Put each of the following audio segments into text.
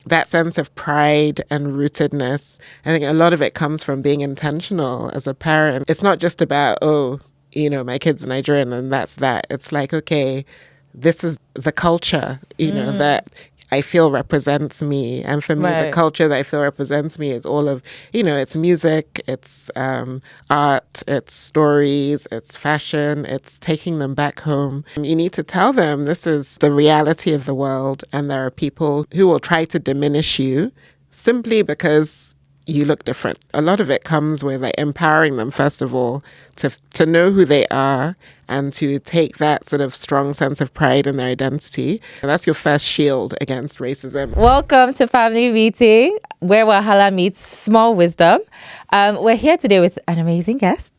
that sense of pride and rootedness, I think a lot of it comes from being intentional as a parent. It's not just about, my kid's Nigerian and that's that. It's like, okay, this is the culture, that I feel represents me. And for me, the culture that I feel represents me is all of, it's music, it's art, it's stories, it's fashion, it's taking them back home. You need to tell them this is the reality of the world, and there are people who will try to diminish you simply because you look different. A lot of it comes with empowering them, first of all, to know who they are and to take that sort of strong sense of pride in their identity. And that's your first shield against racism. Welcome to Family Meeting, where wahala meets small wisdom. We're here today with an amazing guest,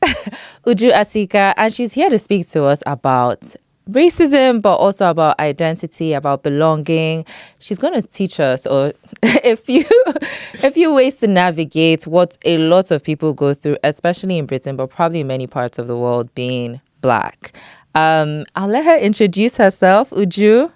Uju Asika, and she's here to speak to us about racism, but also about identity, about belonging. She's going to teach us a few ways to navigate what a lot of people go through, especially in Britain, but probably many parts of the world, being Black. I'll let her introduce herself. Uju.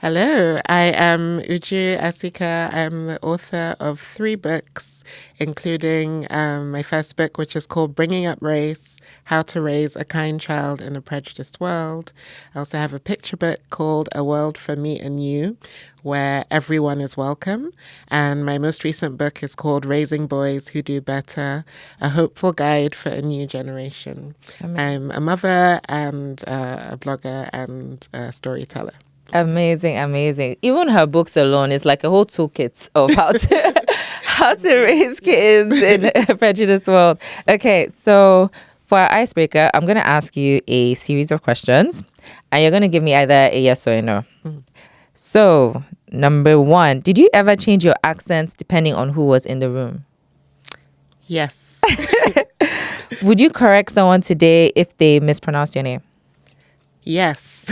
Hello, I am Uju Asika. I'm the author of 3 books, including my first book, which is called Bringing Up Race: How to Raise a Kind Child in a Prejudiced World. I also have a picture book called A World for Me and You, where everyone is welcome. And my most recent book is called Raising Boys Who Do Better: A Hopeful Guide for a New Generation. I'm a mother and a blogger and a storyteller. Amazing. Even her books alone is like a whole toolkit of how to raise kids in a prejudiced world. Okay, so for our icebreaker, I'm going to ask you a series of questions, and you're going to give me either a yes or a no. So, number 1, did you ever change your accents depending on who was in the room? Yes. Would you correct someone today if they mispronounced your name? Yes.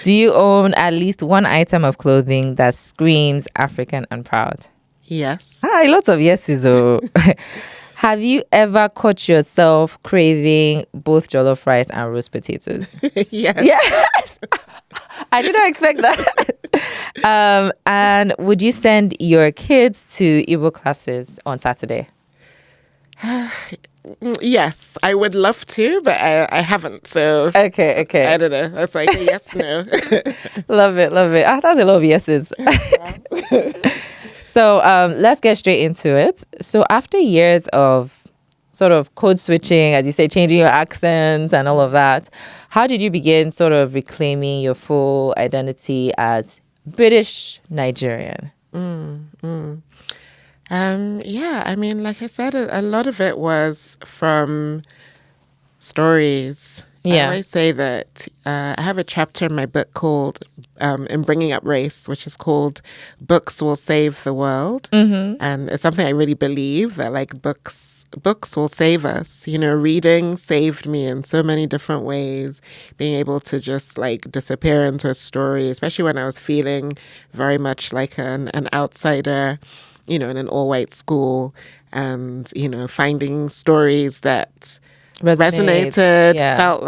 Do you own at least one item of clothing that screams African and proud? Yes. A lot of yeses. Have you ever caught yourself craving both jollof rice and roast potatoes? Yes. I did not expect that. And would you send your kids to Igbo classes on Saturday? Yes, I would love to, but I haven't. So okay. I don't know. That's like a yes, no. Love it. That's a lot of yeses. So let's get straight into it. So after years of sort of code switching, as you say, changing your accents and all of that, how did you begin sort of reclaiming your full identity as British Nigerian? I mean, like I said, a lot of it was from stories. I always say that I have a chapter in my book called, in Bringing Up Race, which is called Books Will Save the World. And it's something I really believe, that like books will save us. Reading saved me in so many different ways. Being able to just like disappear into a story, especially when I was feeling very much like an outsider, in an all-white school, and, finding stories that resonated, felt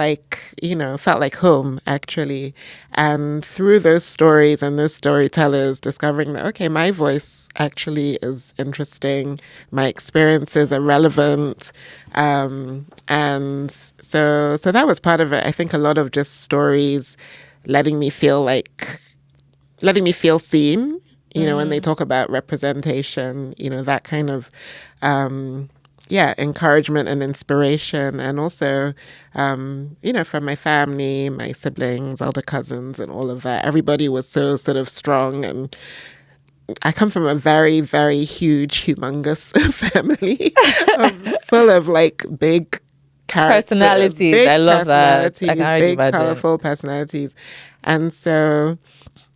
like home, actually. And through those stories and those storytellers, discovering that, okay, my voice actually is interesting, my experiences are relevant. And so that was part of it. I think a lot of just stories letting me feel seen. When they talk about representation, that kind of, encouragement and inspiration. And also, from my family, my siblings, older cousins and all of that, everybody was so sort of strong. And I come from a very, very huge, humongous family full of like big characters. Personalities. I love that. Big, colorful personalities. And so,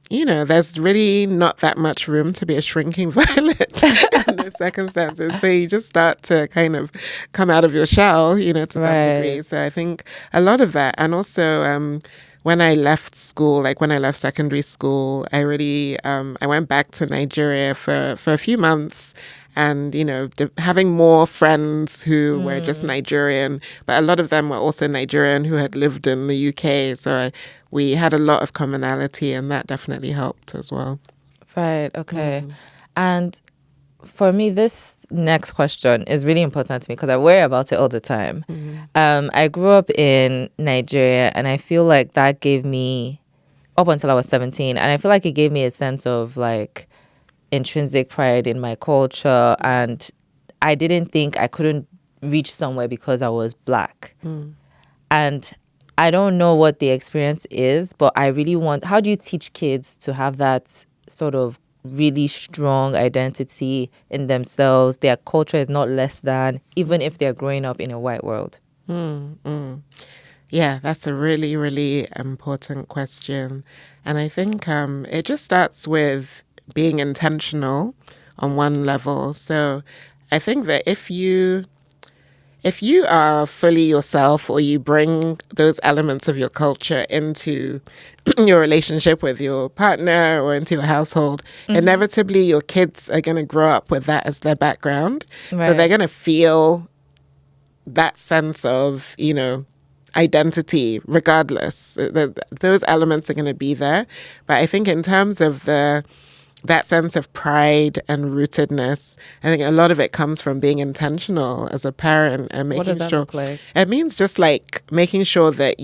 there's really not that much room to be a shrinking violet in the circumstances. So you just start to kind of come out of your shell, to some degree. So I think a lot of that. And also, when I left school, like when I left secondary school, I really, I went back to Nigeria for a few months. And, having more friends who were just Nigerian, but a lot of them were also Nigerian who had lived in the UK. So we had a lot of commonality, and that definitely helped as well. Right. Okay. And for me, this next question is really important to me because I worry about it all the time. I grew up in Nigeria, and I feel like that gave me, up until I was 17, and I feel like it gave me a sense of like intrinsic pride in my culture, and I didn't think I couldn't reach somewhere because I was Black. And I don't know what the experience is, but I really want, how do you teach kids to have that sort of really strong identity in themselves? Their culture is not less than, even if they're growing up in a white world. Yeah, that's a really, really important question. And I think it just starts with being intentional on one level. So I think that if you are fully yourself, or you bring those elements of your culture into your relationship with your partner or into your household, inevitably your kids are going to grow up with that as their background. Right. So they're going to feel that sense of, identity regardless. Those elements are going to be there. But I think in terms of that sense of pride and rootedness, I think a lot of it comes from being intentional as a parent and making What does that sure. look like? It means just like making sure that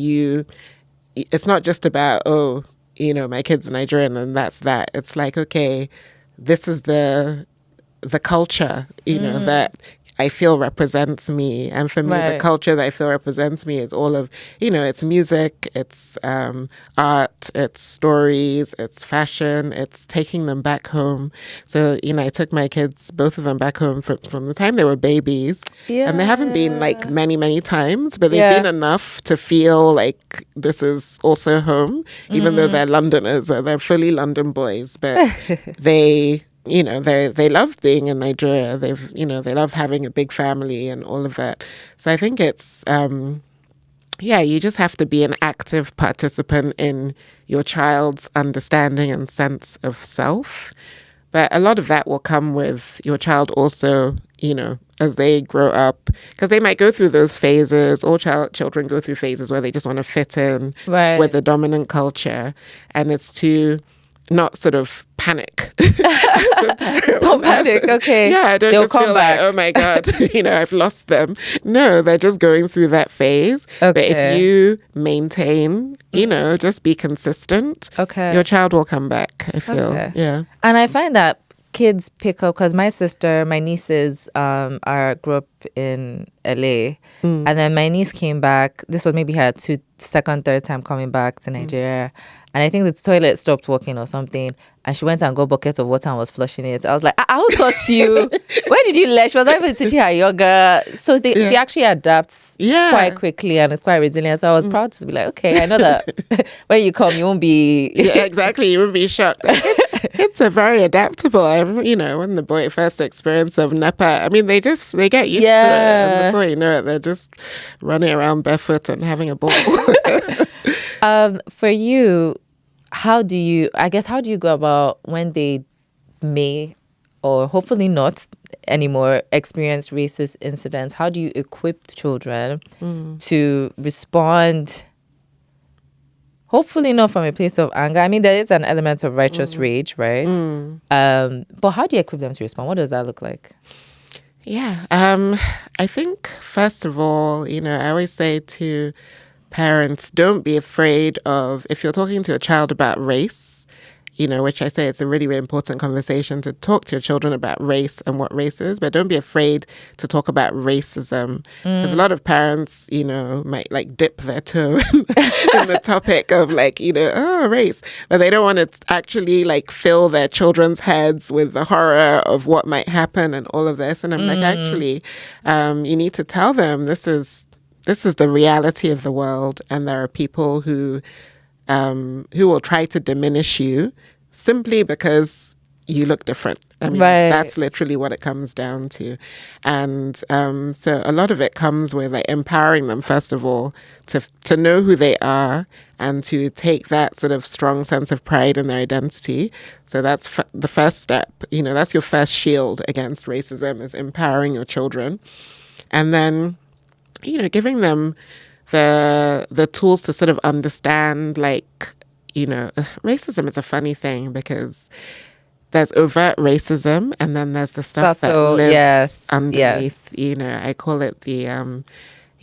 it's not just about, my kid's Nigerian and that's that. It's like, okay, this is the culture, that I feel represents me. And for me, the Right. culture that I feel represents me is all of, it's music, it's art, it's stories, it's fashion, it's taking them back home. So, I took my kids, both of them, back home from the time they were babies. Yeah. And they haven't been like many, many times, but they've Yeah. been enough to feel like this is also home, even though they're Londoners, they're fully London boys, but they love being in Nigeria. They love having a big family and all of that. So I think it's, you just have to be an active participant in your child's understanding and sense of self. But a lot of that will come with your child also, as they grow up, because they might go through those phases. All children go through phases where they just want to fit in Right. with the dominant culture. And it's to not sort of panic. Don't panic, okay. Yeah, don't They'll just come feel back. like, oh my God, I've lost them. No, they're just going through that phase. Okay. But if you maintain, just be consistent, Okay. your child will come back, I feel. Okay. Yeah. And I find that kids pick up, because my nieces grew up in LA, and then my niece came back. This was maybe her second, third time coming back to Nigeria, and I think the toilet stopped working or something, and she went and got buckets of water and was flushing it. I was like, who taught you? Where did you learn? She was not even teaching her yoga. So she actually adapts quite quickly and is quite resilient. So I was proud to be like, okay, I know that when you come, you won't be... Yeah, exactly. You won't be shocked. Kids are very adaptable. When the boy first experience of NEPA, they get used to it. And before you know it, they're just running around barefoot and having a ball. For you, how do you go about when they may, or hopefully not anymore, experience racist incidents? How do you equip children to respond, hopefully not from a place of anger? There is an element of righteous rage, right? But how do you equip them to respond? What does that look like? Yeah. I think, first of all, I always say to parents, don't be afraid of, if you're talking to a child about race, which I say it's a really, really important conversation to talk to your children about race and what race is, but don't be afraid to talk about racism. Because a lot of parents, might like dip their toe in the topic of race, but they don't want to actually fill their children's heads with the horror of what might happen and all of this. And I'm like, actually, you need to tell them this is the reality of the world, and there are people who will try to diminish you simply because you look different. Right. That's literally what it comes down to. And so a lot of it comes with empowering them, first of all, to know who they are and to take that sort of strong sense of pride in their identity. So that's the first step. That's your first shield against racism, is empowering your children. And then, giving them the tools to sort of understand, racism is a funny thing, because there's overt racism, and then there's the stuff that lives underneath. You know, I call it the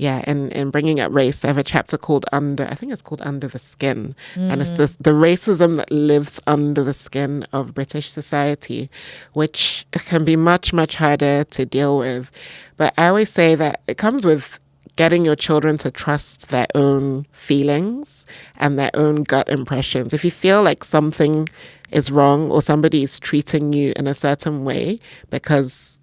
in bringing up race, I have a chapter called I think it's called Under the Skin. And it's the racism that lives under the skin of British society, which can be much, much harder to deal with. But I always say that it comes with getting your children to trust their own feelings and their own gut impressions. If you feel like something is wrong or somebody is treating you in a certain way because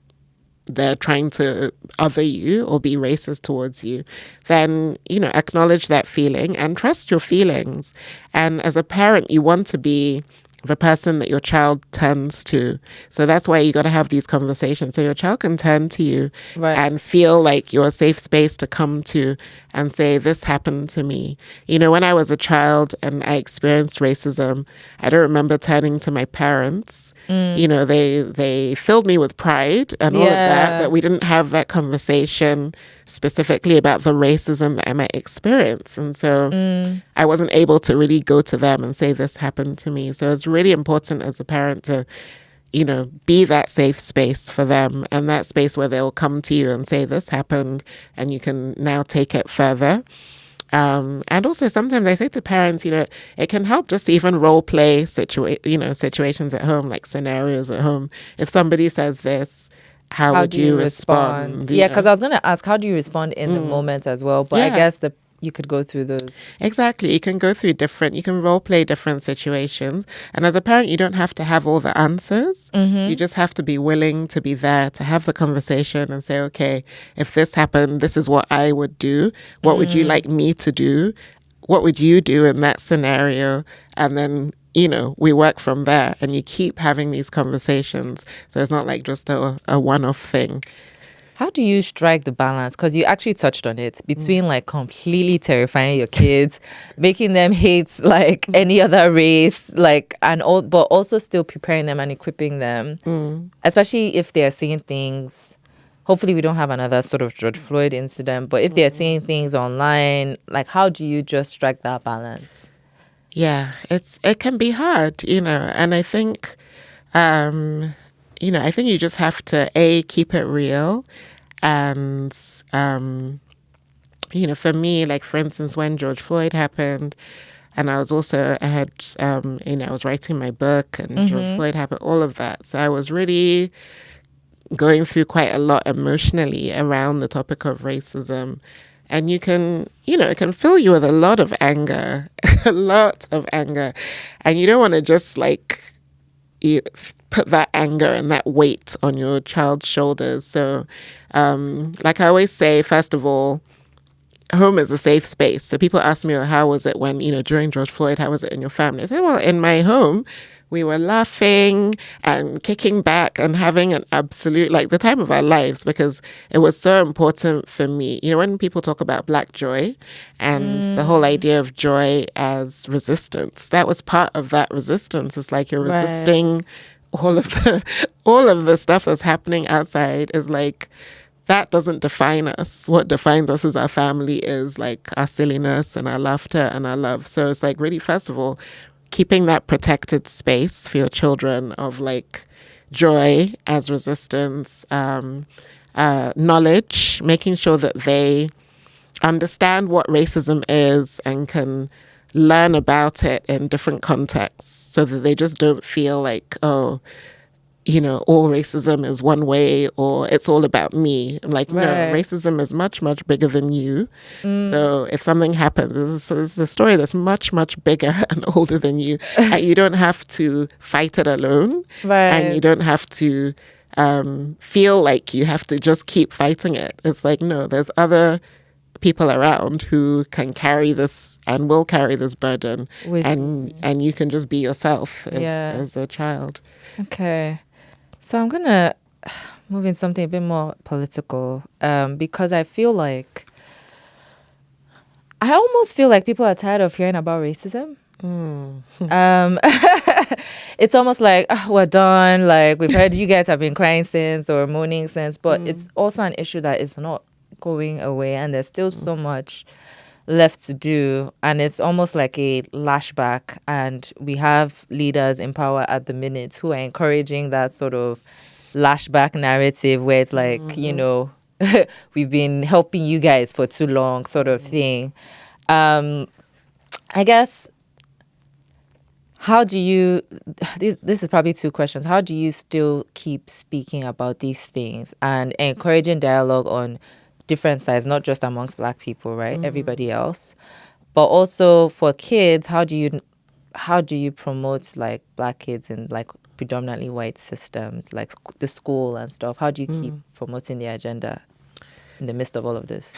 they're trying to other you or be racist towards you, then, you know, acknowledge that feeling and trust your feelings. And as a parent, you want to be the person that your child turns to. So that's why you got to have these conversations. So your child can turn to you and feel like you're a safe space to come to and say, this happened to me. You know, when I was a child and I experienced racism, I don't remember turning to my parents. You know, they filled me with pride and all of that, but we didn't have that conversation specifically about the racism that I might experience. And so I wasn't able to really go to them and say, this happened to me. So it's really important as a parent to, you know, be that safe space for them and that space where they'll come to you and say, this happened, and you can now take it further. And also sometimes I say to parents, you know, it can help just to even role play situations at home, like scenarios at home. If somebody says this, how would you respond? Yeah, because I was going to ask, how do you respond in the moment as well? But I guess you could go through those. Exactly. You can go through you can role play different situations. And as a parent, you don't have to have all the answers. You just have to be willing to be there, to have the conversation and say, okay, if this happened, this is what I would do. What would you like me to do? What would you do in that scenario? And then, you know, we work from there and you keep having these conversations. So it's not like just a one-off thing. How do you strike the balance? Because you actually touched on it, between like completely terrifying your kids, making them hate like any other race, like but also still preparing them and equipping them, especially if they're seeing things. Hopefully we don't have another sort of George Floyd incident, but if they're seeing things online, like how do you just strike that balance? Yeah, it can be hard, you know, and I think, you know, I think you just have to keep it real. And, you know, for me, like, for instance, when George Floyd happened, and I was also, I was writing my book and George Floyd happened, all of that. So I was really going through quite a lot emotionally around the topic of racism. And you can, you know, it can fill you with a lot of anger, a lot of anger. And you don't want to just like put that anger and that weight on your child's shoulders. So, like I always say, first of all, home is a safe space. So people ask me, how was it when, you know, during George Floyd, how was it in your family? I say, well, in my home, we were laughing and kicking back and having an absolute, like, the time of our lives, because it was so important for me. You know, when people talk about Black joy and the whole idea of joy as resistance, that was part of that resistance. It's like you're resisting all of the stuff that's happening outside. Is like, that doesn't define us. What defines us as our family is like our silliness and our laughter and our love. So it's like, really, first of all, keeping that protected space for your children of like joy as resistance, knowledge, making sure that they understand what racism is and can learn about it in different contexts, so that they just don't feel like, oh, you know, all racism is one way or it's all about me. I'm like, no, racism is much, much bigger than you. So if something happens, it's a story that's much, much bigger and older than you. And you don't have to fight it alone. And you don't have to feel like you have to just keep fighting it. It's like, no, there's other people around who can carry this and will carry this burden. And you can just be yourself as a child. Okay. So I'm going to move in something a bit more political, because I almost feel like people are tired of hearing about racism. It's almost like, we're done. Like, we've heard you guys have been crying since or moaning since, but it's also an issue that is not going away, and there's still so much left to do, and it's almost like a lashback, and we have leaders in power at the minute who are encouraging that sort of lashback narrative where it's like, we've been helping you guys for too long sort of thing. I guess, how do you, this is probably two questions. How do you still keep speaking about these things and encouraging dialogue on different sides, not just amongst Black people, right? Everybody else. But also for kids, how do you promote like Black kids in like predominantly white systems, like the school and stuff? How do you keep promoting the agenda in the midst of all of this?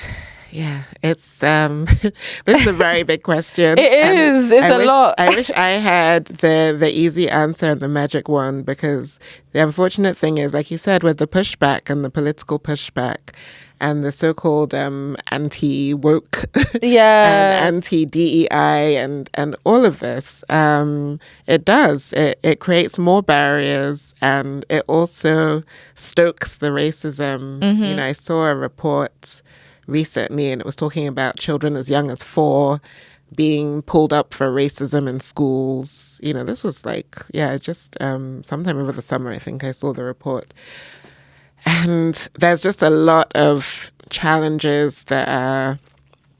Yeah, it's this is a very big question. It is. It's a lot. I wish I had the easy answer and the magic one, because the unfortunate thing is, like you said, with the pushback and the political pushback and the so-called anti-woke and anti-DEI and all of this, it creates more barriers, and it also stokes the racism. I saw a report recently, and it was talking about children as young as 4 being pulled up for racism in schools. This was like, just sometime over the summer, I think I saw the report. And there's just a lot of challenges that are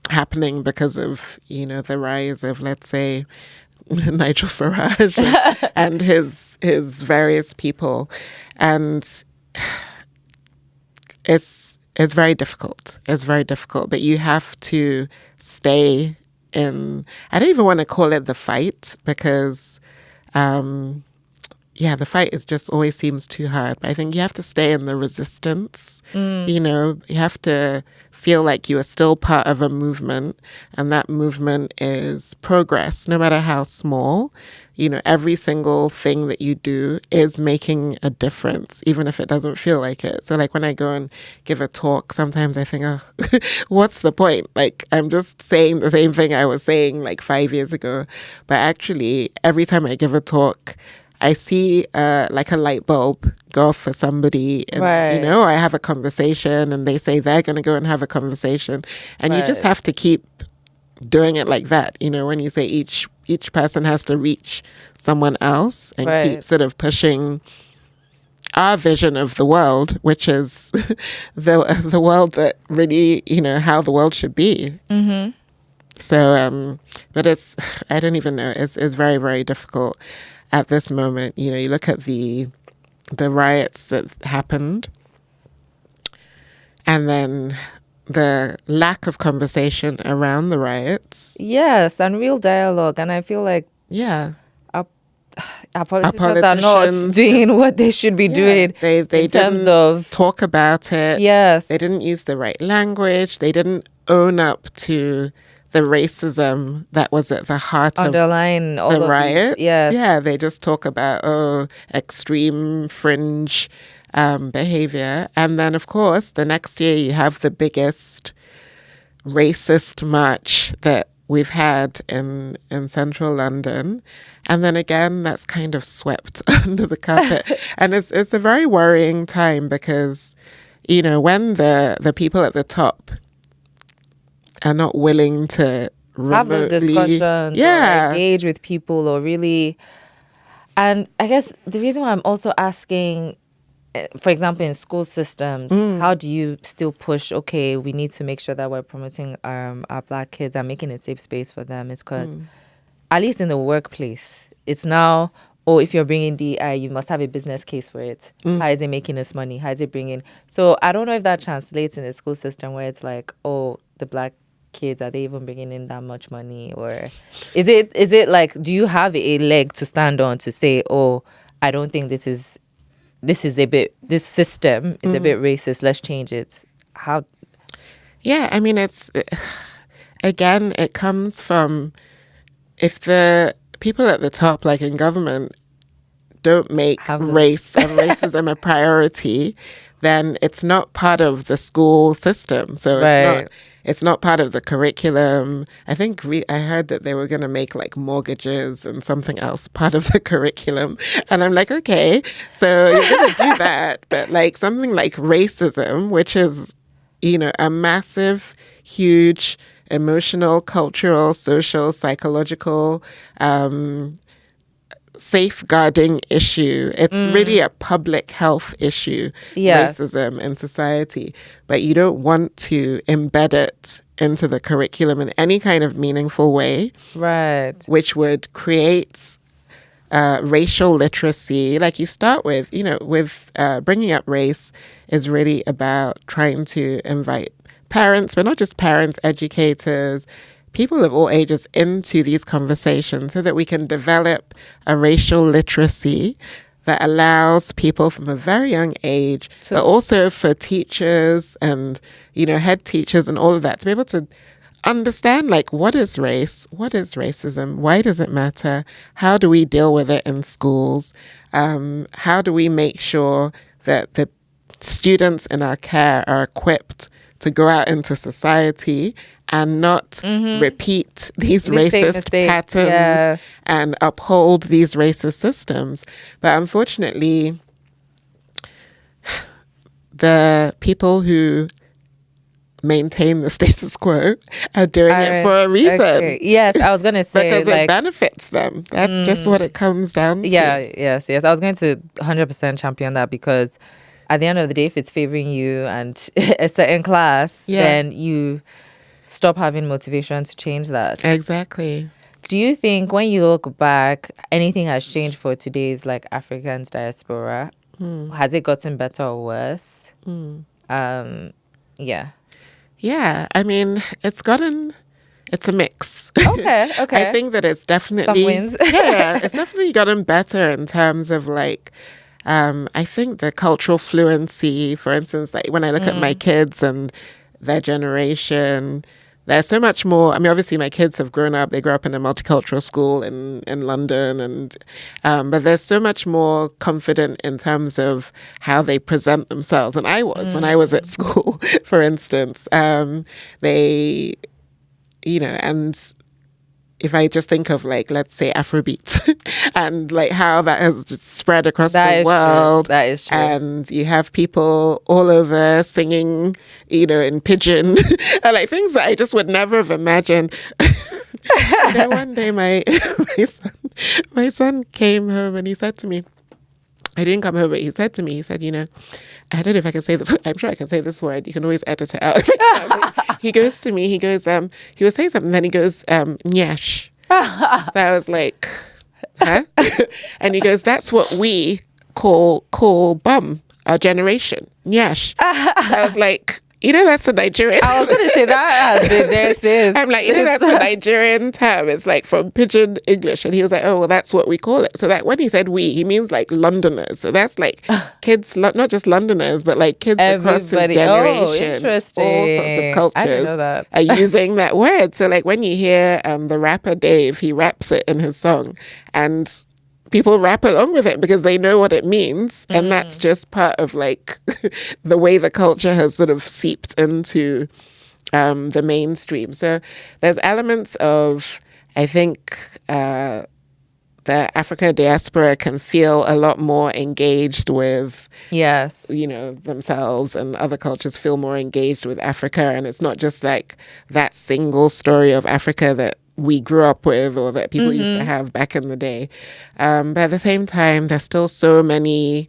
happening because of, the rise of, let's say, Nigel Farage and his various people. And it's very difficult. It's very difficult. But you have to stay in, I don't even want to call it the fight, because the fight is just always seems too hard. But I think you have to stay in the resistance. You have to feel like you are still part of a movement, and that movement is progress, no matter how small. Every single thing that you do is making a difference, even if it doesn't feel like it. So like when I go and give a talk, sometimes I think, what's the point? Like, I'm just saying the same thing I was saying like 5 years ago. But actually, every time I give a talk, I see like a light bulb go off for somebody, and I have a conversation, and they say they're going to go and have a conversation, and you just have to keep doing it like that. When you say each person has to reach someone else, and keep sort of pushing our vision of the world, which is the world that really, how the world should be. So, but I don't even know. It's very, very difficult at this moment. You look at the riots that happened, and then the lack of conversation around the riots. Yes, and real dialogue. And I feel like our politicians are not doing what they should be doing. They didn't talk about it. Yes. They didn't use the right language. They didn't own up to the racism that was at the heart underlying of the riot. Yes. Yeah, they just talk about, extreme fringe behavior. And then, of course, the next year you have the biggest racist march that we've had in central London. And then again, that's kind of swept under the carpet. And it's a very worrying time, because, when the people at the top are not willing to have those discussions, or engage with people, or really. And I guess the reason why I'm also asking, for example, in school systems, how do you still push, okay, we need to make sure that we're promoting our Black kids and making a safe space for them, is because at least in the workplace, it's now, if you're bringing DI, you must have a business case for it. How is it making us money? How is it bringing? So I don't know if that translates in the school system, where it's like, the Black kids, are they even bringing in that much money? Or is it like, do you have a leg to stand on to say, I don't think this system is a bit racist, let's change it? How? Yeah, I mean, it's, again, it comes from, if the people at the top, like in government, don't make race and racism a priority, then it's not part of the school system. So it's not part of the curriculum. I think I heard that they were going to make like mortgages and something else part of the curriculum. And I'm like, okay, so you're going to do that. But like something like racism, which is, a massive, huge, emotional, cultural, social, psychological, safeguarding issue. It's really a public health issue, racism in society. But you don't want to embed it into the curriculum in any kind of meaningful way. Right. Which would create racial literacy. Like you start with, with bringing up race is really about trying to invite parents, but not just parents, educators, people of all ages into these conversations so that we can develop a racial literacy that allows people from a very young age, but also for teachers and, head teachers and all of that to be able to understand, like, what is race? What is racism? Why does it matter? How do we deal with it in schools? How do we make sure that the students in our care are equipped to go out into society and not repeat these racist patterns and uphold these racist systems? But unfortunately, the people who maintain the status quo are doing it for a reason. Okay. Yes, I was going to say because it benefits them. That's just what it comes down to. Yes. I was going to 100% champion that, because at the end of the day, if it's favoring you and a certain class, then you stop having motivation to change that. Exactly. Do you think when you look back, anything has changed for today's Africans diaspora? Has it gotten better or worse? Yeah, I mean, it's a mix. Okay. I think that it's definitely... Some wins. It's definitely gotten better in terms of I think the cultural fluency, for instance, when I look at my kids and their generation, there's so much more. I mean, obviously my kids have grown up. They grew up in a multicultural school in London, and but there's so much more confident in terms of how they present themselves than I was when I was at school, for instance. They, and if I just think of let's say Afrobeat and how that has just spread across the world. That is true. And you have people all over singing, in pidgin and things that I just would never have imagined. One day my son came home and he said to me, I didn't come home, but he said to me, I don't know if I can say this. I'm sure I can say this word. You can always edit it out. He goes to me, he was saying something, then he goes, nyash. So I was like, huh? And he goes, that's what we call bum, our generation, nyash. I was like, that's a Nigerian. I was going to say that has been there since. I'm like, that's a Nigerian term. It's from pidgin English. And he was like, oh, well, that's what we call it. So that when he said we, he means Londoners. So that's kids, not just Londoners, but kids across his generation. Oh, interesting. All sorts of cultures I didn't know that. are using that word. So when you hear the rapper Dave, he raps it in his song. And people rap along with it because they know what it means. And that's just part of the way the culture has sort of seeped into the mainstream. So there's elements of, I think, the Africa diaspora can feel a lot more engaged with, themselves, and other cultures feel more engaged with Africa. And it's not just that single story of Africa that we grew up with or that people used to have back in the day. But at the same time, there's still so many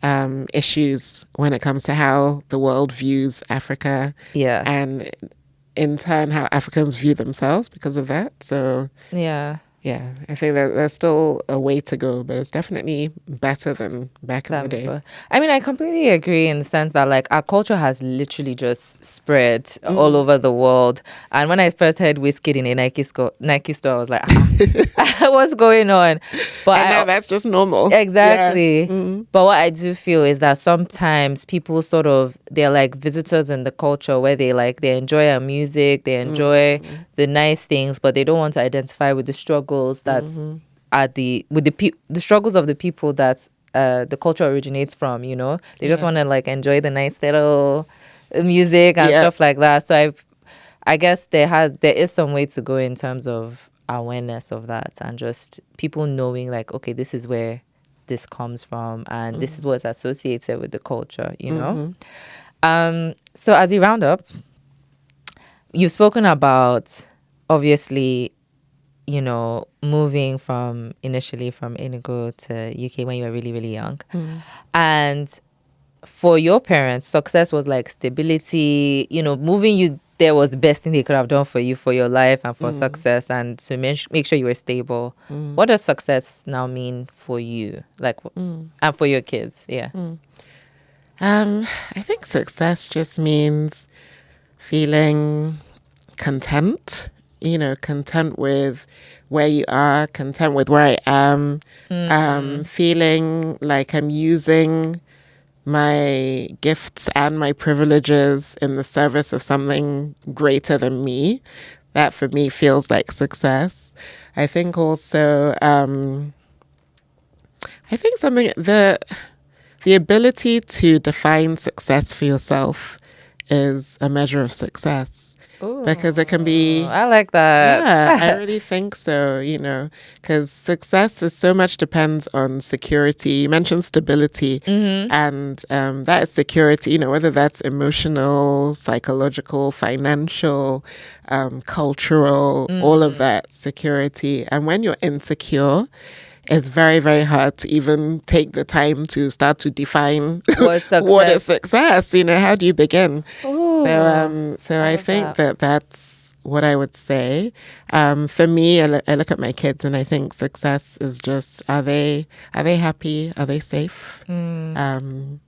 issues when it comes to how the world views Africa. Yeah. And in turn, how Africans view themselves because of that. So yeah, I think that there's still a way to go, but it's definitely better than back in the day. Before. I mean, I completely agree in the sense that our culture has literally just spread all over the world. And when I first heard Wizkid in a Nike store, I was like, what's going on? But now that's just normal. Exactly. Yeah. But what I do feel is that sometimes people they're visitors in the culture where they enjoy our music, they enjoy the nice things, but they don't want to identify with the struggles that are the struggles of the people that the culture originates from. They just want to enjoy the nice little music and stuff like that. So I guess there is some way to go in terms of awareness of that, and just people knowing okay, this is where this comes from, and this is what's associated with the culture. So as we round up, you've spoken about, obviously, moving initially from Enugu to UK when you were really, really young. And for your parents, success was like stability, moving you there was the best thing they could have done for you, for your life and for success, and to make sure you were stable. What does success now mean for you, and for your kids? Yeah. I think success just means feeling content, content with where you are, content with where I am, feeling like I'm using my gifts and my privileges in the service of something greater than me. That for me feels like success. I think also, something, the ability to define success for yourself is a measure of success. Ooh, because it can be... I like that. Yeah, I really think so, because success is so much depends on security. You mentioned stability, and that is security, whether that's emotional, psychological, financial, cultural, all of that security. And when you're insecure, it's very, very hard to even take the time to start to define what is success. How do you begin? Ooh, so I think that's what I would say. For me, I look at my kids and I think success is just, are they happy? Are they safe? Do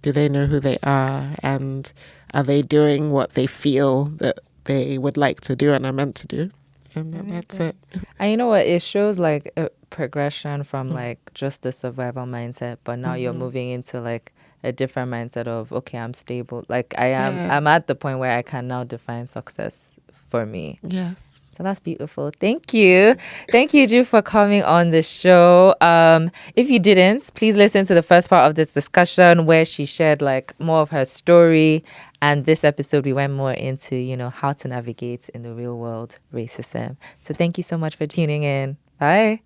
they know who they are? And are they doing what they feel that they would like to do and are meant to do? And that's it. And you know what? It shows like a progression from like just the survival mindset, but now you're moving into like a different mindset of, okay, I'm stable. Like I'm at the point where I can now define success for me. Yes. So that's beautiful. Thank you. Thank you, Uju, for coming on the show. If you didn't, please listen to the first part of this discussion where she shared like more of her story. And this episode, we went more into, how to navigate in the real world racism. So thank you so much for tuning in. Bye.